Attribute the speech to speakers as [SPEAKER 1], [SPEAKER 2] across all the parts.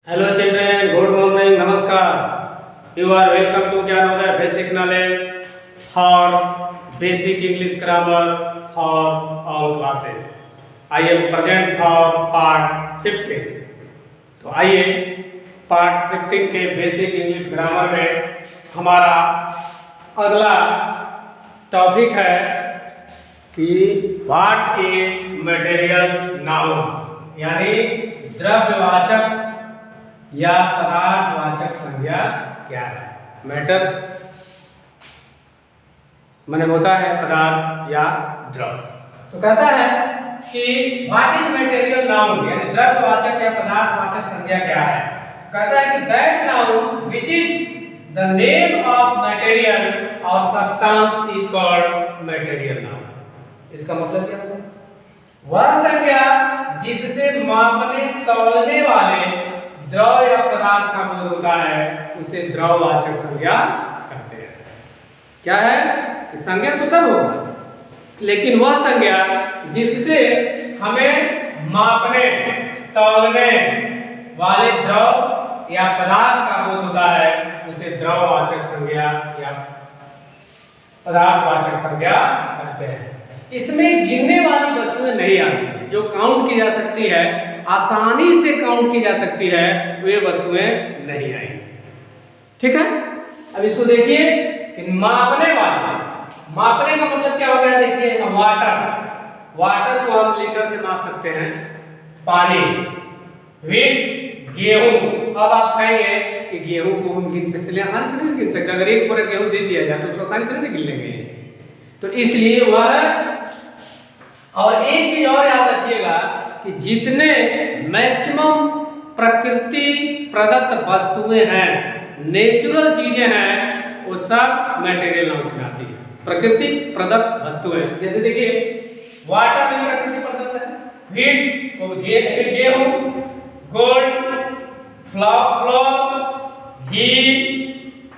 [SPEAKER 1] Hello children, good morning, namaskar. You are welcome to Gyanodaya Basic Knowledge for Basic English Grammar for all classes. I am present for part 15. तो आइए part 15 के basic English grammar में हमारा अगला topic है कि what is material noun, यानी द्रव्यवाचक या पदार्थवाचक संज्ञा क्या है। मैटर माने होता है पदार्थ या द्रव। तो कहता है कि व्हाट इज मटेरियल नाउन, यानी द्रव्यवाचक या पदार्थवाचक संज्ञा क्या है। कहता है कि that noun which is the name of material और substance is called material noun. इसका मतलब क्या होगा? वह संज्ञा जिससे मापने तौलने वाले द्रव या पदार्थ का बोध होता है उसे द्रववाचक संज्ञा कहते हैं। क्या है कि संज्ञा तो सब होगा, लेकिन वह संज्ञा जिससे हमें मापने तौलने वाले द्रव या पदार्थ का बोध होता है उसे द्रववाचक संज्ञा या पदार्थवाचक संज्ञा कहते हैं। इसमें गिनने वाली वस्तुएं नहीं आती, जो काउंट की जा सकती है, आसानी से काउंट की जा सकती है, वे वस्तुएं नहीं आएंगी। ठीक है, अब इसको देखिए कि मापने वाले, मापने का मतलब क्या हो गया? देखिए वाटर, वाटर को हम लीटर से माप सकते हैं, पानी, व्हीट गेहूं। अब आप कहेंगे कि गेहूं को हम गिन सकते हैं, आसानी से नहीं गिन सकते। अगर एक पूरा गेहूं दे दिया जाए तो उसको आसानी से नहीं गिन लेंगे। तो इसलिए वह, और एक चीज और याद रखिएगा कि जितने मैक्सिमम प्रकृति प्रदत्त वस्तुएं हैं, नेचुरल चीजें हैं, वो सब मटेरियल नाउन से आती है। प्रकृति प्रदत्त वस्तुएं, जैसे देखिए वाटर में प्रकृति प्रदत्त है, व्हीट गेहूं, गोल्ड, फ्लोर, घी,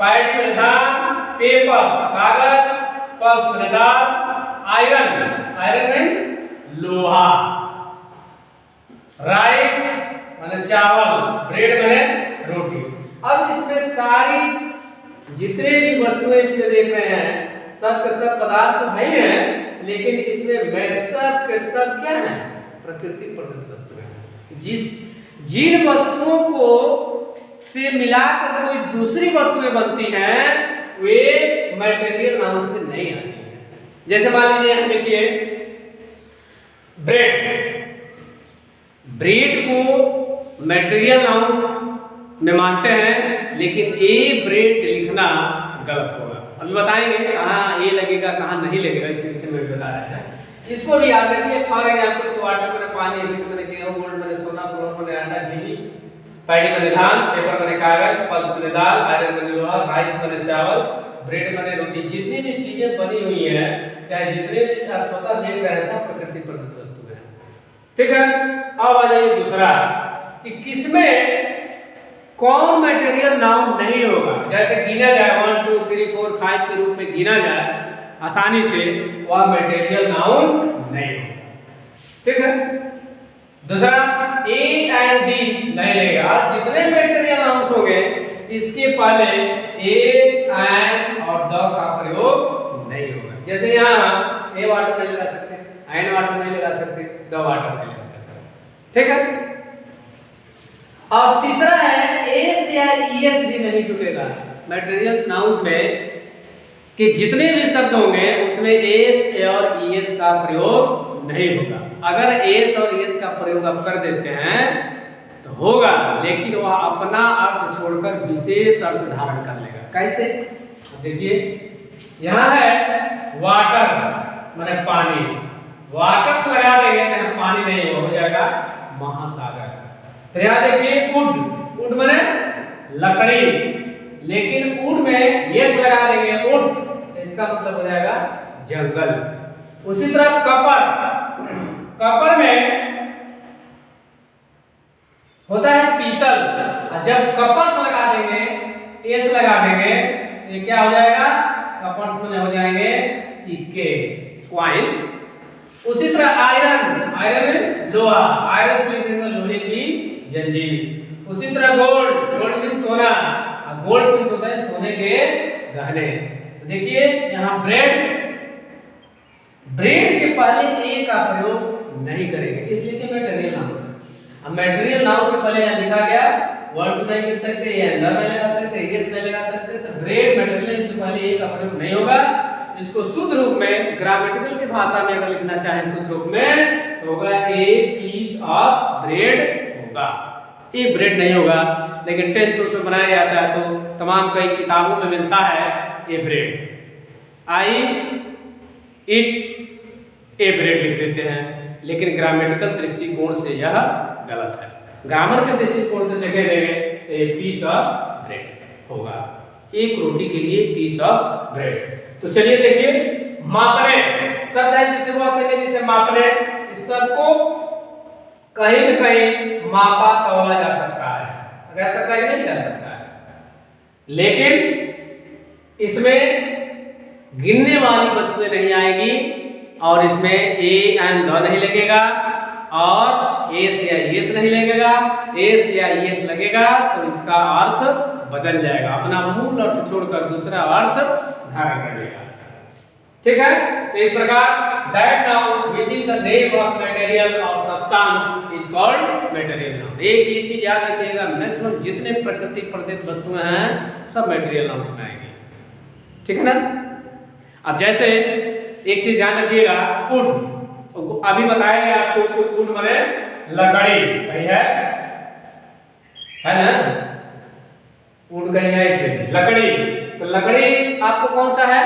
[SPEAKER 1] पैडी में धान, पेपर कागज, पल्स में दाल, आयरन, आयरन मीन्स लोहा, राइस माने चावल, ब्रेड माने रोटी। अब इसमें सारी जितने भी वस्तुएं इसमें देख रहे हैं, सब के सब पदार्थ तो है ही हैं, लेकिन इसमें सब के सब क्या है? प्रकृति प्रदत्त वस्तुएं। जिन वस्तुओं को से मिलाकर कोई दूसरी वस्तुएं बनती हैं, वे मटेरियल नाउन में नहीं आती हैं। जैसे मान लीजिए हम देखिए ब्रेड, ब्रेड को मटेरियल नाउंस में मानते हैं, लेकिन ए ब्रेड लिखना गलत होगा। अभी बताएंगे कहाँ ए लगेगा कहाँ नहीं लगेगा, इसी में बता रहे हैं। इसको भी याद रखिए। फॉर एग्जाम्पल वाटर में पानी, व्हीट में गेहूं, गोल्ड में सोना, फ्लोर में आटा, घी, पैडी में धान, पेपर में कागज, पल्स में दाल, आयरन में लोहा, राइस में चावल, ब्रेड में रोटी। जितनी भी चीजें बनी हुई है, चाहे जितने भी स्वतः देख रहे हैं, सब प्रकृति प्रदत्त वस्तु है। ठीक है, अब आ जाइए दूसरा कि किसमें कौन मटेरियल नाउन नहीं होगा। जैसे गिना जाए 1 2 3 4 5 के रूप में गिना जाए आसानी से, वह मटेरियल नाउन नहीं होगा। ठीक है, दूसरा ए एंड डी नहीं लेगा। जितने मटेरियल नाउन्स होंगे इसके पहले ए एंड और द का प्रयोग नहीं होगा। जैसे यहाँ ए वाटर नहीं लगा सकते, एंड वाटर नहीं लगा सकते, द वाटर नहीं लगा सकते। ठीक है, और तीसरा है एस या ईएस भी नहीं जुड़ेगा मटेरियल्स नाउन्स में, कि जितने भी शब्द होंगे उसमें एस और ईएस का प्रयोग नहीं होगा। अगर एस और ईएस का प्रयोग आप कर देते हैं तो होगा, लेकिन वह अपना अर्थ छोड़कर विशेष अर्थ धारण कर लेगा। कैसे? देखिए यहाँ है वाटर माने पानी, वाटर से लगा देंगे तो पानी नहीं हो जाएगा महासागर। तो यहाँ देखिए वुड, वुड माने लकड़ी, लेकिन वुड में यस लगा देंगे वुड्स, तो इसका मतलब हो जाएगा जंगल। उसी तरह कपर, कपर में होता है पीतल, जब कपर्स लगा देंगे, एस लगा देंगे तो ये क्या हो जाएगा? कपर्स में हो जाएंगे सिक्के, कॉइंस। उसी तरह आयरन, आयरन मींस लोहा, आयरन से लिखेंगे लोहे की जंजीर। उसी तरह गोल्ड मीन्स सोना, गोल्ड मीन्स होता है सोने के गहने। तो देखिए यहाँ ब्रेड के पहले ए का प्रयोग नहीं करेंगे, इसलिए कि मटेरियल नाउन है। अब मटेरियल नाउन से पहले यहाँ लिखा गया वर्ड टू नहीं मिल सकते, ये अंदर नहीं लगा सकते, यस नहीं लगा सकते, तो ब्रेड मटेरियल से पहले ए का प्रयोग नहीं होगा। इसको शुद्ध रूप में ग्रामेटिकल की भाषा में अगर लिखना चाहें शुद्ध रूप में तो होगा ए पीस ऑफ ब्रेड होगा, ए ब्रेड नहीं होगा। लेकिन टेंस सोर्स में बनाया जाता है तो तमाम कई किताबों में मिलता है a bread, I eat a bread लिख देते हैं, लेकिन ग्रामेटिकल दृष्टिकोण से यह गलत है। ग्रामर के दृष्टिकोण से देखे देंगे ए पीस ऑफ ब्रेड होगा, एक रोटी के लिए पीस ऑफ ब्रेड। तो चलिए देखिए मापने शब्द है जिसे बोल सके, जिसे मापने, इस सब को कहीं न कहीं मापा तोला जा सकता है, कह सकता है नहीं जा सकता है, लेकिन इसमें गिनने वाली वस्तुएं नहीं आएगी और इसमें ए एंड द नहीं लगेगा और एस या यस नहीं लगेगा। एस या यस लगेगा तो इसका अर्थ बदल जाएगा, अपना मूल अर्थ छोड़कर दूसरा अर्थ धारण कर लेगा। ठीक है, तो इस प्रकार that noun which is the name of material or substance is called material noun। एक ये चीज याद रखिएगा, मैक्सिमम जितने प्रकृति प्रदत्त वस्तुएं हैं सब मटेरियल नाउन्स में आएंगी। ठीक है ना। अब जैसे एक चीज ध्यान रखिएगा, वुड, अभी बताया गया आपको कि वुड माने लकड़ी, कहीं है ना, वुड कहीं है इसमें लकड़ी, तो लकड़ी आपको कौन सा है,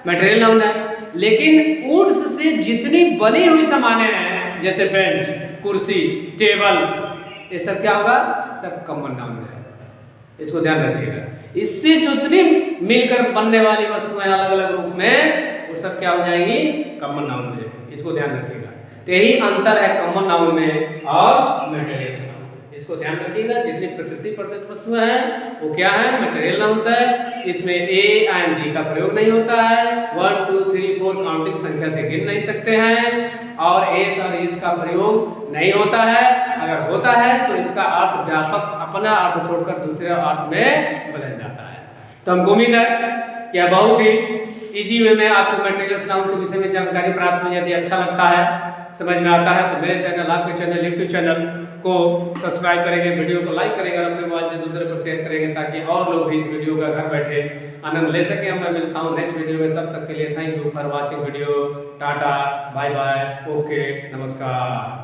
[SPEAKER 1] मटेरियल नाउन है। लेकिन वुड्स से जितनी बनी हुई सामानें हैं जैसे बेंच, कुर्सी, टेबल, ये सब क्या होगा, सब कॉमन नाउन है, इसको ध्यान रखिएगा। इससे जितनी मिलकर बनने वाली वस्तुएं अलग अलग रूप में वो सब क्या हो जाएंगी, कॉमन नाउन हो जाएगी, इसको ध्यान रखिएगा। तो यही अंतर है कॉमन नाउन में और मटेरियल नाउन, इसको ध्यान रखिएगा। जितनी प्रकृति प्रदत्त वस्तुएं हैं वो क्या है, मटेरियल नाउन्स है। इसमें ए एंड डी का प्रयोग नहीं होता है, 1 2 3 4 काउंटिंग संख्या से गिन नहीं सकते हैं, और एस और इस का प्रयोग नहीं होता है। अगर होता है तो इसका अर्थ व्यापक अपना अर्थ छोड़कर दूसरे अर्थ में बदल जाता है। तो हमको उम्मीद है कि यह बहुत ही इजी वे में आपको मटेरियल नाउन के विषय में जानकारी प्राप्त हो जाती है, अच्छा लगता है, समझ में आता है। तो मेरे चैनल, आपके चैनल, यूट्यूब चैनल को सब्सक्राइब करेंगे, वीडियो को लाइक करेंगे और अपने मोबाइल से दूसरे पर शेयर करेंगे ताकि और लोग भी इस वीडियो का घर बैठे आनंद ले सकें। मैं मिलता हूँ नेक्स्ट वीडियो में, तब तक के लिए thank you for watching video, tata, bye bye, okay, नमस्कार।